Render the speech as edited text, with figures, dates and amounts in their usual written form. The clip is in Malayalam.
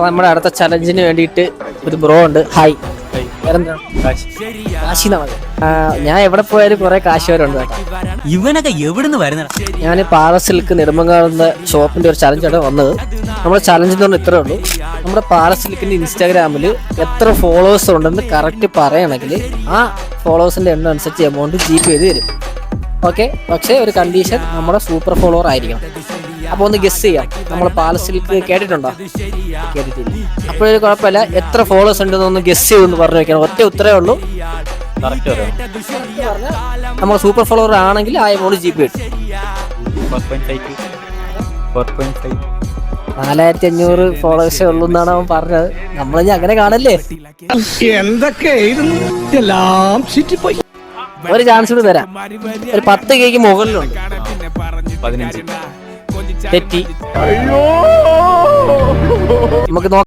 നമ്മുടെ അടുത്ത ചലഞ്ചിന് വേണ്ടിയിട്ട് ഒരു ബ്രോ ഉണ്ട്. ഹായ്, ഞാൻ എവിടെ പോയാലും കുറെ കാശുകാരുണ്ട് കേട്ടോ. ഇവനൊക്കെ എവിടുന്ന് വരുന്ന? ഞാൻ പാലസിൽക്ക് നെടുമങ്ങാടുന്ന ഷോപ്പിന്റെ ഒരു ചലഞ്ചാണ് വന്നത്. നമ്മുടെ ചലഞ്ച് എന്ന് പറഞ്ഞാൽ ഇത്രേ ഉള്ളൂ. നമ്മുടെ പാലസിൽക്കിന്റെ ഇൻസ്റ്റാഗ്രാമിൽ എത്ര ഫോളോവേഴ്സ് ഉണ്ടെന്ന് കറക്റ്റ് പറയണമെങ്കിൽ ആ ഫോളോവേഴ്സിന്റെ എണ്ണം അനുസരിച്ച് എമൗണ്ട് ജീപ്പ് ചെയ്ത് തരും. ഓക്കെ, പക്ഷേ ഒരു കണ്ടീഷൻ, നമ്മുടെ സൂപ്പർ ഫോളോവർ ആയിരിക്കണം. അപ്പോൾ ഒന്ന് ഗസ് ചെയ്യാം, നമ്മൾ പാലസിൽക്ക് കേട്ടിട്ടുണ്ടോ? കേട്ടിട്ടില്ല. അപ്പോഴൊരു കുഴപ്പമില്ല, എത്ര ഫോളോവേഴ്സ് ഉണ്ടെന്നൊന്ന് ഗസ് ചെയ്തെന്ന് പറഞ്ഞു വെക്കണം. ഒറ്റ ഉത്തരവേ ഉള്ളൂ. നമ്മൾ സൂപ്പർ ഫോളോവർ ആണെങ്കിൽ ആ എമൗണ്ട് ജീപ്പ് കിട്ടും. 4500 ഫോളോവേഴ്സേ ഉള്ളൂ എന്നാണ് അവൻ പറഞ്ഞത്. നമ്മളിനി അങ്ങനെ കാണല്ലേ. ഒരു ചാൻസ് കൂടി തരാം. ഒരു 10K മുകളിലുണ്ട്. 15 തെറ്റി. നമുക്ക് നോക്കാം.